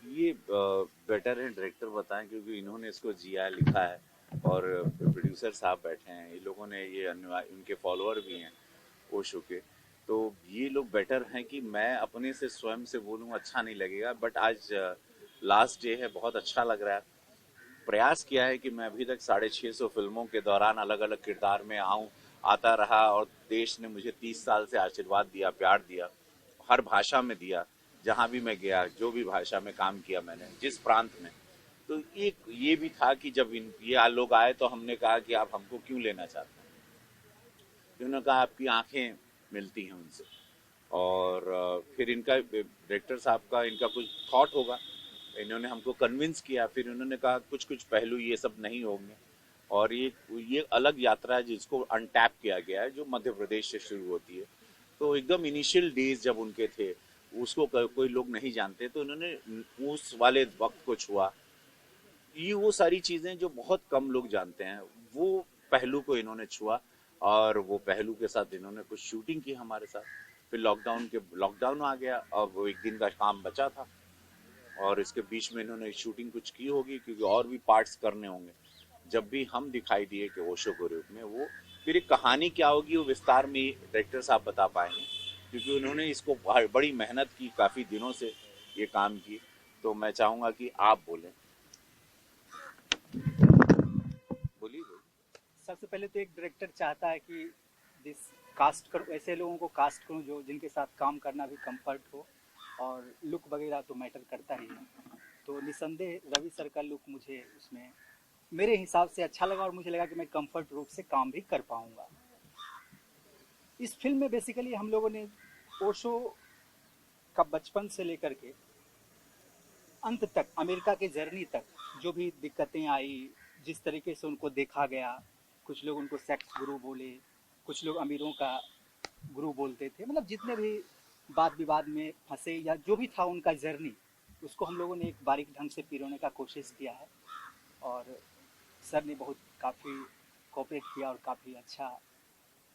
ये बेटर है डायरेक्टर बताएं, क्योंकि इन्होंने इसको जिया लिखा है और प्रोड्यूसर साहब बैठे हैं, ये लोगों ने ये उनके फॉलोअर भी हैं ओशो के। तो ये लोग बेटर हैं कि मैं अपने से स्वयं से बोलूँ अच्छा नहीं लगेगा, बट आज लास्ट डे है, बहुत अच्छा लग रहा है। प्रयास किया है कि मैं अभी तक 650 फिल्मों के दौरान अलग अलग किरदार में आता रहा, और देश ने मुझे 30 साल से आशीर्वाद दिया, प्यार दिया, हर भाषा में दिया। जहाँ भी मैं गया, जो भी भाषा में काम किया मैंने, जिस प्रांत में, तो एक ये भी था कि जब ये लोग आए तो हमने कहा कि आप हमको क्यों लेना चाहते हैं। तो उन्होंने कहा आपकी आंखें मिलती हैं उनसे। और फिर इनका डायरेक्टर साहब का इनका कुछ थॉट होगा, इन्होंने हमको कन्विंस किया, फिर उन्होंने कहा कुछ कुछ पहलू ये सब नहीं होंगे। और ये अलग यात्रा है जिसको अनटैप किया गया है, जो मध्य प्रदेश से शुरू होती है। तो एकदम इनिशियल डेज जब उनके थे, उसको कोई लोग नहीं जानते, तो उन्होंने उस वाले वक्त को छुआ। ये वो सारी चीजें जो बहुत कम लोग जानते हैं, वो पहलू को इन्होंने छुआ। और वो पहलू के साथ इन्होंने कुछ शूटिंग की हमारे साथ। फिर लॉकडाउन आ गया, अब वो एक दिन का काम बचा था, और इसके बीच में इन्होंने शूटिंग कुछ की होगी, क्योंकि और भी पार्ट्स करने होंगे। जब भी हम दिखाई दिए कि ओशो के रूप में, वो फिर एक कहानी क्या होगी वो विस्तार में डायरेक्टर साहब बता पाएंगे, क्योंकि उन्होंने इसको बड़ी मेहनत की, काफ़ी दिनों से ये काम की। तो मैं चाहूँगा कि आप बोलें। बोलिए बोलिए। सबसे पहले तो एक डायरेक्टर चाहता है कि जिस कास्ट करूँ, ऐसे लोगों को कास्ट करूँ जो जिनके साथ काम करना भी कंफर्ट हो, और लुक वगैरह तो मैटर करता ही है। तो निसंदेह रवि सर का लुक मुझे उसमें मेरे हिसाब से अच्छा लगा, और मुझे लगा कि मैं कंफर्ट रूप से काम भी कर पाऊंगा। इस फिल्म में बेसिकली हम लोगों ने ओशो का बचपन से लेकर के अंत तक, अमेरिका के जर्नी तक, जो भी दिक्कतें आई, जिस तरीके से उनको देखा गया, कुछ लोग उनको सेक्स गुरु बोले, कुछ लोग अमीरों का गुरु बोलते थे, मतलब जितने भी वाद विवाद में फंसे या जो भी था उनका जर्नी, उसको हम लोगों ने एक बारीक ढंग से पिरोने का कोशिश किया है। और सर ने बहुत काफ़ी कोऑपरेट किया और काफ़ी अच्छा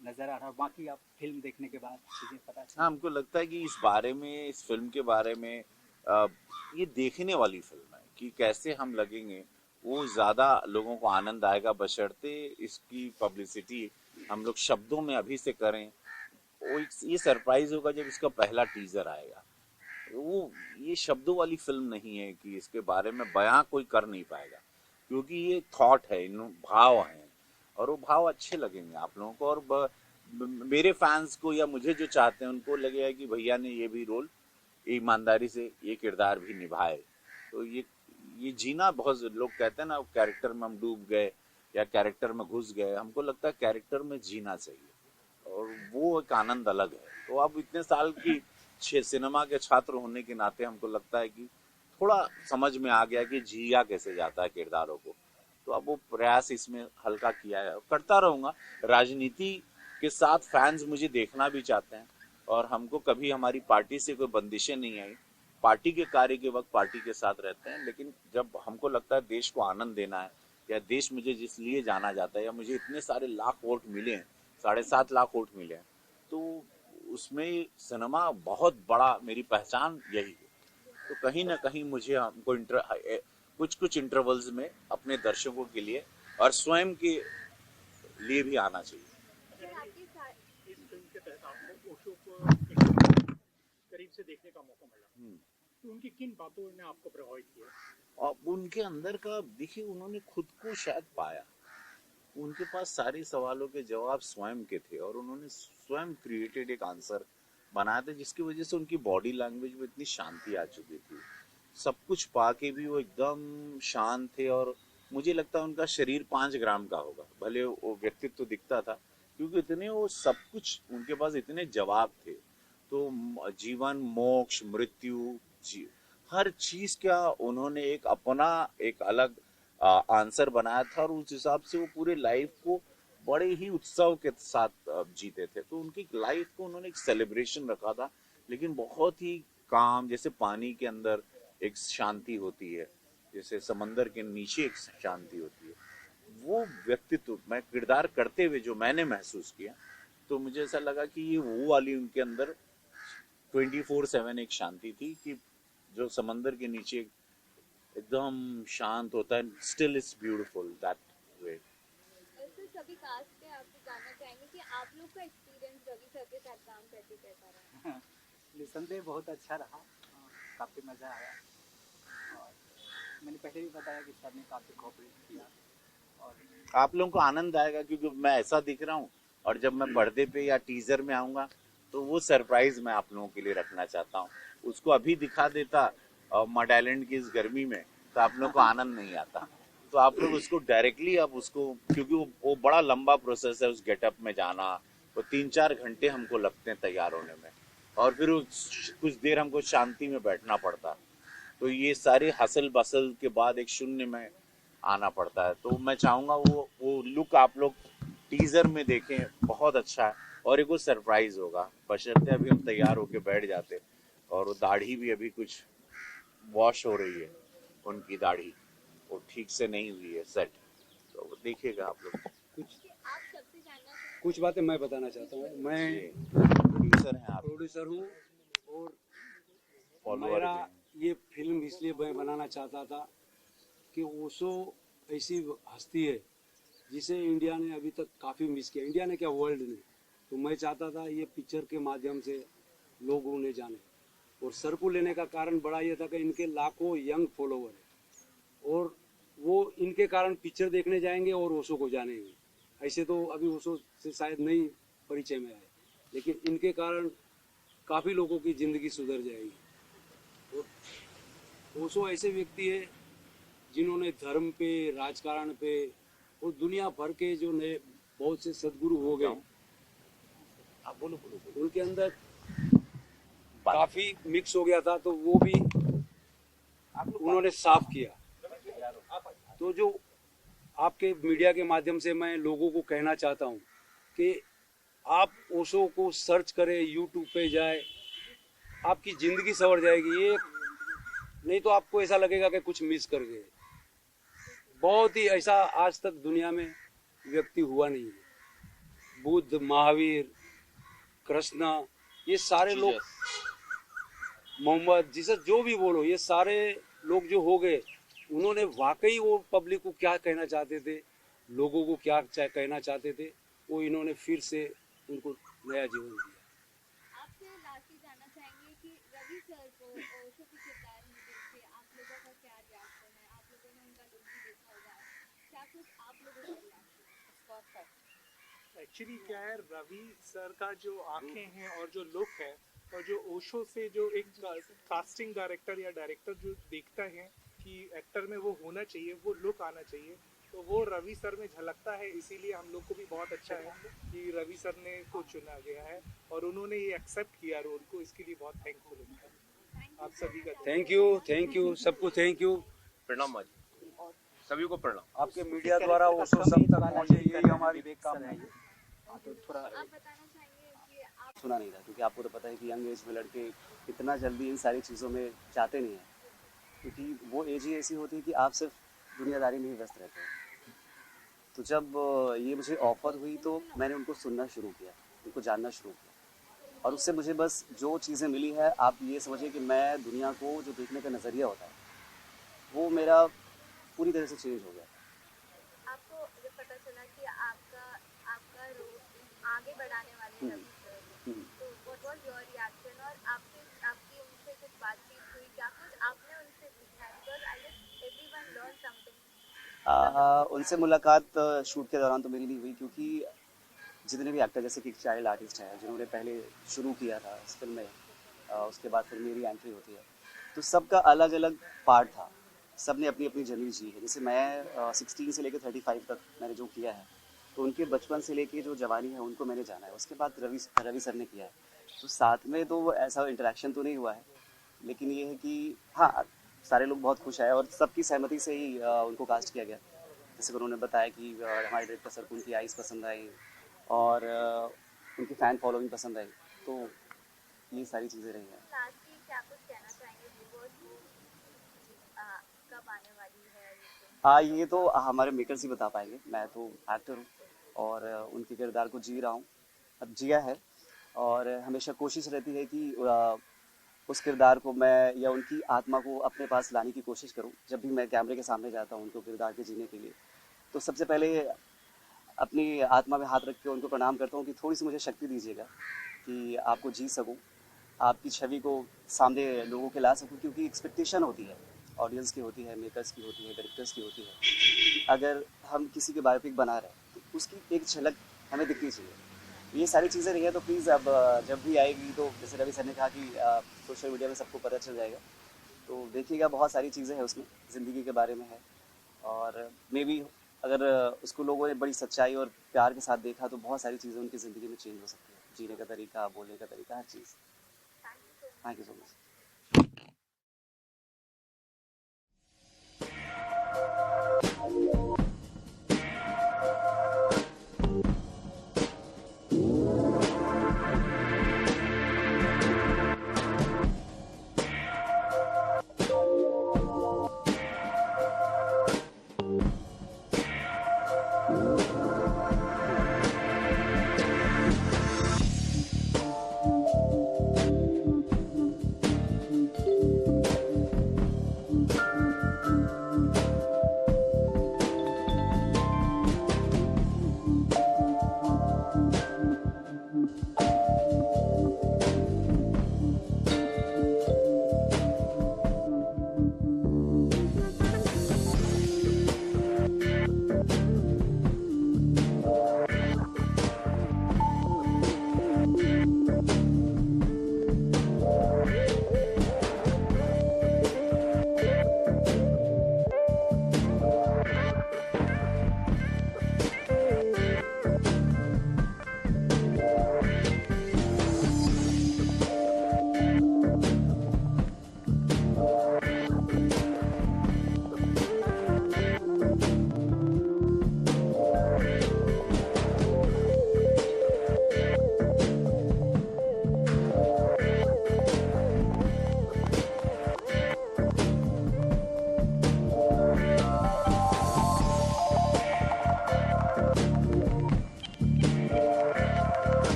नज़र आ रहा है। बाकी आप फिल्म देखने के बाद चीज़ें पता हाँ, चलेंगी। हमको लगता है कि इस फिल्म के बारे में अ, ये देखने वाली फिल्म है कि कैसे हम लगेंगे, वो ज़्यादा लोगों को आनंद आएगा, बशर्ते इसकी पब्लिसिटी हम लोग शब्दों में अभी से करें। ये सरप्राइज होगा जब इसका पहला टीजर आएगा। वो ये शब्दों वाली फिल्म नहीं है कि इसके बारे में बयां कोई कर नहीं पाएगा, क्योंकि ये थॉट है, इन भाव हैं, और वो भाव अच्छे लगेंगे आप लोगों को। और मेरे फैंस को या मुझे जो चाहते हैं उनको लगेगा कि भैया ने ये भी रोल ईमानदारी से, ये किरदार भी निभाए। तो ये जीना, बहुत लोग कहते हैं ना कैरेक्टर में हम डूब गए या कैरेक्टर में घुस गए, हमको लगता है कैरेक्टर में जीना चाहिए, और वो एक आनंद अलग है। तो अब इतने साल की सिनेमा के छात्र होने के नाते हमको लगता है कि थोड़ा समझ में आ गया कि जिया कैसे जाता है किरदारों को। तो अब वो प्रयास इसमें हल्का किया है, करता रहूंगा। राजनीति के साथ फैंस मुझे देखना भी चाहते हैं, और हमको कभी हमारी पार्टी से कोई बंदिशें नहीं आई। पार्टी के कार्य के वक्त पार्टी के साथ रहते हैं, लेकिन जब हमको लगता है देश को आनंद देना है, या देश मुझे जिस लिए जाना जाता है, या मुझे इतने सारे लाख वोट मिले हैं, 7.5 लाख वोट मिले हैं, तो उसमें सिनेमा बहुत बड़ा, मेरी पहचान यही है। तो कहीं ना कहीं मुझे हमको कुछ कुछ इंटरवल्स में अपने दर्शकों के लिए और स्वयं के लिए भी आना चाहिए। इस फिल्म के तहत आपको ओशो को करीब से देखने का मौका मिला, तो उनकी किन बातों ने आपको प्रभावित किया? और उनके अंदर का देखिए, उन्होंने खुद को शायद पाया, उनके पास सारे सवालों के जवाब स्वयं के थे, और उन्होंने स्वयं क्रिएटेड एक आंसर बनाया था, जिसकी वजह से उनकी बॉडी लैंग्वेज में इतनी शांति आ चुकी थी। सब कुछ पाके भी वो एकदम शांत थे, और मुझे लगता है उनका शरीर 5 ग्राम का होगा, भले वो व्यक्तित्व तो दिखता था, क्योंकि इतने वो सब कुछ उनके पास इतने जवाब थे। तो जीवन, मोक्ष, मृत्यु, हर चीज का उन्होंने एक अपना, एक अलग आंसर बनाया था, और उस हिसाब से वो पूरे लाइफ को बड़े ही उत्सव के साथ जीते थे। तो उनकी लाइफ को उन्होंने एक सेलिब्रेशन रखा था, लेकिन बहुत ही काम, जैसे पानी के अंदर एक शांति होती है, जैसे समंदर के नीचे एक शांति होती है, वो व्यक्तित्व मैं किरदार करते हुए जो मैंने महसूस किया, तो मुझे ऐसा लगा कि ये वो वाली उनके अंदर 24/7 एक शांति थी कि जो समंदर के नीचे एकदम शांत होता है, still it's beautiful that way. Sir सभी कास्ट पे आपसे जानना चाहेंगे कि आप लोग का एक्सपीरियंस रवि सर के साथ काम करके कैसा रहा? निसंदेह बहुत अच्छा रहा, काफ़ी मज़ा आया। और मैंने पहले भी बताया कि सर ने काफ़ी कोऑपरेट किया। और आप लोगों को आनंद आएगा क्योंकि मैं ऐसा दिख रहा हूँ, और जब मैं पर्दे पे या टीजर में आऊंगा तो वो सरप्राइज मैं आप लोगों के लिए रखना चाहता हूँ। उसको अभी दिखा देता मड आइलैंड की इस गर्मी में तो आप लोगों को आनंद नहीं आता। तो आप लोग उसको डायरेक्टली, अब उसको, क्योंकि वो बड़ा लंबा प्रोसेस है उस गेटअप में जाना, वो 3-4 घंटे हमको लगते हैं तैयार होने में, और फिर कुछ देर हमको शांति में बैठना पड़ता। तो ये सारे हसल बसल के बाद एक शून्य में आना पड़ता है। तो मैं चाहूंगा वो लुक आप लोग टीजर में देखें, बहुत अच्छा है। और एक वो सरप्राइज होगा, बशर्ते अभी हम तैयार होके बैठ जाते। और वो दाढ़ी भी अभी कुछ वॉश हो रही है, उनकी दाढ़ी वो ठीक से नहीं हुई है सेट, तो वो देखिएगा आप लोग। आप सबसे जानना चाहेंगे कुछ बातें मैं बताना चाहता हूँ। मैं प्रोड्यूसर हैं आप, प्रोड्यूसर हूँ और फॉलोअर मेरा भी। ये फिल्म इसलिए मैं बनाना चाहता था कि ओशो ऐसी हस्ती है जिसे इंडिया ने अभी तक काफ़ी मिस किया, इंडिया ने क्या वर्ल्ड ने। तो मैं चाहता था ये पिक्चर के माध्यम से लोग उन्हें जाने। और सर को लेने का कारण बड़ा ये था कि इनके लाखों यंग फॉलोवर हैं और वो इनके कारण पिक्चर देखने जाएंगे और ओशो को जानेंगे। ऐसे तो अभी ओशो से शायद नहीं परिचय में आए, लेकिन इनके कारण काफ़ी लोगों की ज़िंदगी सुधर जाएगी। और ओशो ऐसे व्यक्ति है जिन्होंने धर्म पे, राजकारण पे और दुनिया भर के जो नए बहुत से सदगुरु हो गए, आप बोलो बोलो बोलो। उनके अंदर काफ़ी मिक्स हो गया था, तो वो भी उन्होंने साफ किया। तो जो आपके मीडिया के माध्यम से मैं लोगों को कहना चाहता हूँ कि आप ओशो को सर्च करें, यूट्यूब पे जाए, आपकी ज़िंदगी संवर जाएगी। ये नहीं तो आपको ऐसा लगेगा कि कुछ मिस कर गए। बहुत ही ऐसा आज तक दुनिया में व्यक्ति हुआ नहीं है। बुद्ध, महावीर, कृष्णा, ये सारे लोग, मोहम्मद, जीसस, जो भी बोलो, ये सारे लोग जो हो गए, उन्होंने वाकई वो पब्लिक को क्या कहना चाहते थे, लोगों को क्या कहना चाहते थे, वो इन्होंने फिर से उनको नया जीवन दिया। आपसे लास्टली जानना चाहेंगे कि रवि सर को ओशो के किरदार में देख के आप लोगों का क्या रिएक्शन है? आप लोगों ने उनका लुक भी देखा होगा, क्या कुछ आप लोगों का रिएक्शन है? एक्चुअली क्या है, रवि सर का जो आंखें हैं और जो लुक है, और जो ओशो से जो एक कास्टिंग डायरेक्टर या डायरेक्टर जो देखता है कि एक्टर में वो होना चाहिए, वो लुक आना चाहिए, तो वो रवि सर में झलकता है। इसीलिए हम लोग को भी बहुत अच्छा है कि रवि सर ने को चुना गया है और उन्होंने ये एक्सेप्ट किया रोल को। इसके लिए बहुत थैंकफुल हूँ आप सभी का। थैंक यू सबको, थैंक यू। प्रणाम माँ जी, सभी को प्रणाम। आपके मीडिया द्वारा ओशो सब तक पहुंचे, यही हमारी काम है। तो थोड़ा आप बताना चाहेंगे कि आप सुना नहीं था, क्योंकि आपको तो पता है कि यंग एज में लड़के इतना जल्दी इन सारी चीज़ों में जाते नहीं हैं, क्योंकि वो एज ही ऐसी होती है कि आप सिर्फ दुनियादारी में ही व्यस्त रहते हैं। तो जब ये मुझे ऑफ़र हुई तो मैंने उनको सुनना शुरू किया, उनको जानना शुरू किया, और उससे मुझे बस जो चीज़ें मिली है, आप ये समझिए कि मैं दुनिया को जो देखने का नज़रिया होता है वो मेरा पूरी तरह से चेंज हो गया। आपको जब पता चला कि आपका रोल आगे बढ़ाने वाले हैं रवि सर, तो व्हाट वाज योर रिएक्शन? और आपकी उनसे कुछ बातचीत हुई, क्या कुछ आपने उनसे सीखा? Because I guess everyone learn something. उनसे मुलाकात शूट के दौरान तो मेरी नहीं हुई, क्योंकि जितने भी एक्टर, जैसे कि चाइल्ड आर्टिस्ट हैं जिन्होंने पहले शुरू किया था इस फिल्म में, उसके बाद फिर मेरी एंट्री होती है, तो सबका अलग अलग पार्ट था, सब ने अपनी अपनी जर्नी जी है। जैसे मैं 16 से लेकर 35 तक मैंने जो किया है, तो उनके बचपन से लेके जो जवानी है उनको मैंने जाना है। उसके बाद रवि सर ने किया है, तो साथ में तो ऐसा इंटरेक्शन तो नहीं हुआ है, लेकिन ये है कि हाँ, सारे लोग बहुत खुश हैं और सबकी सहमति से ही उनको कास्ट किया गया। जैसे कि उन्होंने बताया कि हमारे डायरेक्टर सर को उनकी आइज़ पसंद आई और उनकी फ़ैन फॉलोइंग पसंद आई, तो ये सारी चीज़ें रही हैं। लास्टली क्या कुछ कहना चाहेंगे व्यूअर्स को, कब आने वाली है ये फिल्म? हाँ, ये तो हमारे मेकर्स ही बता पाएंगे, मैं तो एक्टर हूँ और उनके किरदार को जी रहा हूँ, अब जिया है। और हमेशा कोशिश रहती है कि उस किरदार को मैं या उनकी आत्मा को अपने पास लाने की कोशिश करूं। जब भी मैं कैमरे के सामने जाता हूं उनको किरदार के जीने के लिए, तो सबसे पहले अपनी आत्मा में हाथ रख के उनको प्रणाम करता हूं कि थोड़ी सी मुझे शक्ति दीजिएगा कि आपको जी सकूं, आपकी छवि को सामने लोगों के ला सकूं, क्योंकि एक्सपेक्टेशन होती है, ऑडियंस की होती है, मेकर्स की होती है, डायरेक्टर्स की होती है कि अगर हम किसी के बायोपिक बना रहे हैं तो उसकी एक झलक हमें दिखनी चाहिए। ये सारी चीज़ें नहीं है तो प्लीज़ अब जब भी आएगी तो जैसे रवि सर ने कहा कि सोशल मीडिया में सबको पता चल जाएगा, तो देखिएगा बहुत सारी चीज़ें हैं उसमें, ज़िंदगी के बारे में है। और मे बी अगर उसको लोगों ने बड़ी सच्चाई और प्यार के साथ देखा तो बहुत सारी चीज़ें उनकी ज़िंदगी में चेंज हो सकती है, जीने का तरीका, बोलने का तरीका, हर चीज़। Thank you so much.